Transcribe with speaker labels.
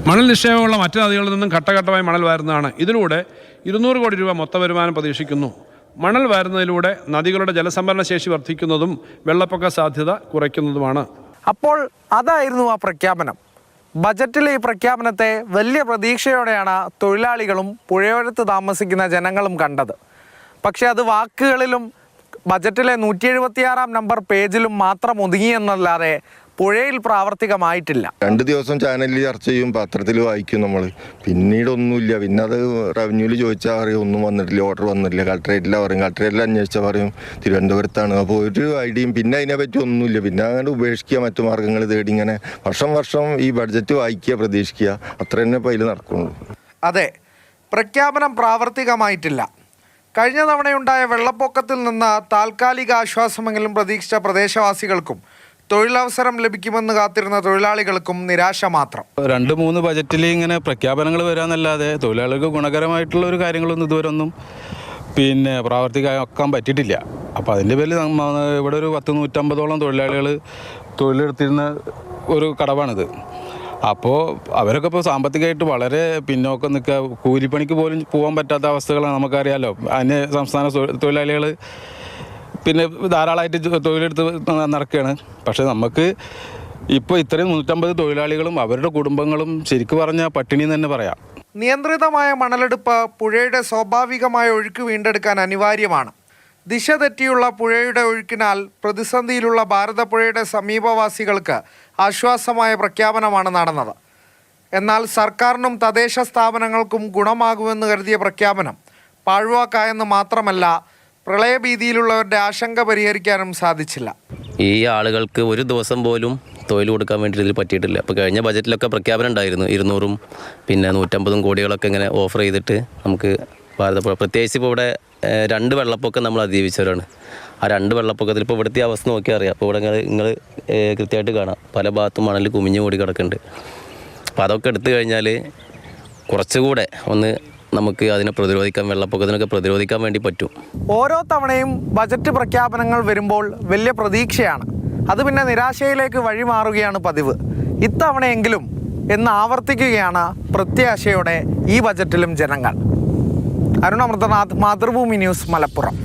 Speaker 1: മണൽ നിക്ഷേപമുള്ള മറ്റ് നദികളിൽ നിന്നും ഘട്ടഘട്ടമായി മണൽ വാരുന്നതാണ്. ഇതിലൂടെ 200 കോടി രൂപ മൊത്ത വരുമാനം പ്രതീക്ഷിക്കുന്നു. മണൽ വാരുന്നതിലൂടെ നദികളുടെ ജലസംഭരണ ശേഷി വർദ്ധിക്കുന്നതും വെള്ളപ്പൊക്ക സാധ്യത കുറയ്ക്കുന്നതുമാണ്.
Speaker 2: അപ്പോൾ അതായിരുന്നു ആ പ്രഖ്യാപനം. ബജറ്റിലെ ഈ പ്രഖ്യാപനത്തെ വലിയ പ്രതീക്ഷയോടെയാണ് തൊഴിലാളികളും പുഴയോരത്ത് താമസിക്കുന്ന ജനങ്ങളും കണ്ടത്. പക്ഷേ അത് വാക്കുകളിലും ബജറ്റിലെ 176 നമ്പർ പേജിലും മാത്രം ഒതുങ്ങിയെന്നല്ലാതെ പുഴയിൽ പ്രാവർത്തികമായിട്ടില്ല.
Speaker 3: 2 ദിവസം ചാനലിൽ ചർച്ച ചെയ്യും, പത്രത്തിൽ വായിക്കും നമ്മൾ. പിന്നീട് ഒന്നുമില്ല. പിന്നെ അത് റവന്യൂവിൽ ചോദിച്ചാൽ പറയും ഒന്നും വന്നിട്ടില്ല, ഓർഡർ വന്നിട്ടില്ല. കളക്ടറേറ്റിലാണ് പറയും, കളക്ടറേറ്റിൽ അന്വേഷിച്ചാൽ പറയും തിരുവനന്തപുരത്താണ്. അപ്പോൾ ഒരു ഐഡിയയും പിന്നെ അതിനെപ്പറ്റി ഒന്നുമില്ല. പിന്നെ അങ്ങനെ ഉപേക്ഷിക്കുക, മറ്റു മാർഗ്ഗങ്ങൾ തേടി ഇങ്ങനെ വർഷം ഈ ബഡ്ജറ്റ് വായിക്കുക, പ്രതീക്ഷിക്കുക, അത്ര തന്നെ ഇപ്പോൾ അതിൽ നടക്കുള്ളൂ.
Speaker 2: അതെ, പ്രഖ്യാപനം പ്രാവർത്തികമായിട്ടില്ല. കഴിഞ്ഞ തവണയുണ്ടായ വെള്ളപ്പൊക്കത്തിൽ നിന്ന് താൽക്കാലിക ആശ്വാസമെങ്കിലും പ്രതീക്ഷിച്ച പ്രദേശവാസികൾക്കും തൊഴിലവസരം ലഭിക്കുമെന്ന് കാത്തിരുന്ന തൊഴിലാളികൾക്കും നിരാശ മാത്രം.
Speaker 4: 2-3 ബജറ്റിൽ ഇങ്ങനെ പ്രഖ്യാപനങ്ങൾ വരാമെന്നല്ലാതെ തൊഴിലാളികൾക്ക് ഗുണകരമായിട്ടുള്ള ഒരു കാര്യങ്ങളൊന്നും ഇതുവരെ ഒന്നും പ്രാവർത്തികമാക്കാൻ പറ്റിയിട്ടില്ല. അപ്പോൾ അതിൻ്റെ പേരിൽ ഇവിടെ ഒരു 150-150ഓളം തൊഴിലാളികൾ തൊഴിലെടുത്തിരുന്ന ഒരു കടവാണിത്. അപ്പോൾ അവരൊക്കെ ഇപ്പോൾ സാമ്പത്തികമായിട്ട് വളരെ പിന്നോക്കം നിൽക്കുക. കൂലിപ്പണിക്ക് പോലും പോകാൻ പറ്റാത്ത അവസ്ഥകളാണ് നമുക്കറിയാമല്ലോ. അന്യ സംസ്ഥാന തൊഴിലാളികൾ പിന്നെ ധാരാളമായിട്ട് തൊഴിലെടുത്ത് നടക്കുകയാണ്. പക്ഷേ നമുക്ക് ഇപ്പോൾ ഇത്രയും 150 തൊഴിലാളികളും അവരുടെ കുടുംബങ്ങളും ശരിക്കും പറഞ്ഞാൽ പട്ടിണി എന്ന് തന്നെ പറയാം.
Speaker 2: നിയന്ത്രിതമായ മണലെടുപ്പ് പുഴയുടെ സ്വാഭാവികമായ ഒഴുക്ക് വീണ്ടെടുക്കാൻ അനിവാര്യമാണ്. ദിശ തെറ്റിയുള്ള പുഴയുടെ ഒഴുക്കിനാൽ പ്രതിസന്ധിയിലുള്ള ഭാരതപ്പുഴയുടെ സമീപവാസികൾക്ക് ആശ്വാസമായ പ്രഖ്യാപനമാണ് നടന്നത്. എന്നാൽ സർക്കാരിനും തദ്ദേശ സ്ഥാപനങ്ങൾക്കും ഗുണമാകുമെന്ന് കരുതിയ പ്രഖ്യാപനം പാഴ്വാക്കായെന്ന് മാത്രമല്ല, പ്രളയഭീതിയിലുള്ളവരുടെ ആശങ്ക പരിഹരിക്കാനും സാധിച്ചില്ല.
Speaker 5: ഈ ആളുകൾക്ക് ഒരു ദിവസം പോലും തൊഴിൽ കൊടുക്കാൻ വേണ്ടി ഇതിൽ പറ്റിയിട്ടില്ല. അപ്പോൾ കഴിഞ്ഞ ബജറ്റിലൊക്കെ പ്രഖ്യാപനം ഉണ്ടായിരുന്നു 200 പിന്നെ 150 കോടികളൊക്കെ ഇങ്ങനെ ഓഫർ ചെയ്തിട്ട് നമുക്ക് ഭാരതപ്പുഴ, പ്രത്യേകിച്ച് ഇപ്പോൾ ഇവിടെ 2 വെള്ളപ്പൊക്കം നമ്മൾ അതിജീവിച്ചവരാണ്. ആ 2 വെള്ളപ്പൊക്കത്തിൽ ഇപ്പോൾ ഇവിടുത്തെ അവസ്ഥ നോക്കിയാൽ അറിയാം. അപ്പോൾ ഇവിടെ നിങ്ങൾ കൃത്യമായിട്ട് കാണാം, പല ഭാഗത്തും മണൽ കുമിഞ്ഞു കൂടി കിടക്കുന്നുണ്ട്. അപ്പോൾ അതൊക്കെ എടുത്തു കഴിഞ്ഞാൽ കുറച്ചുകൂടെ ഒന്ന് നമുക്ക് അതിനെ പ്രതിരോധിക്കാൻ, വെള്ളപ്പൊക്കത്തിനൊക്കെ പ്രതിരോധിക്കാൻ വേണ്ടി പറ്റും.
Speaker 2: ഓരോ തവണയും ബജറ്റ് പ്രഖ്യാപനങ്ങൾ വരുമ്പോൾ വലിയ പ്രതീക്ഷയാണ്. അത് പിന്നെ നിരാശയിലേക്ക് വഴിമാറുകയാണ് പതിവ്. ഇത്തവണയെങ്കിലും എന്ന് ആവർത്തിക്കുകയാണ് പ്രത്യാശയോടെ ഈ ബജറ്റിലും ജനങ്ങൾ. അരുൺ അമൃതനാഥ്, മാതൃഭൂമി ന്യൂസ്, മലപ്പുറം.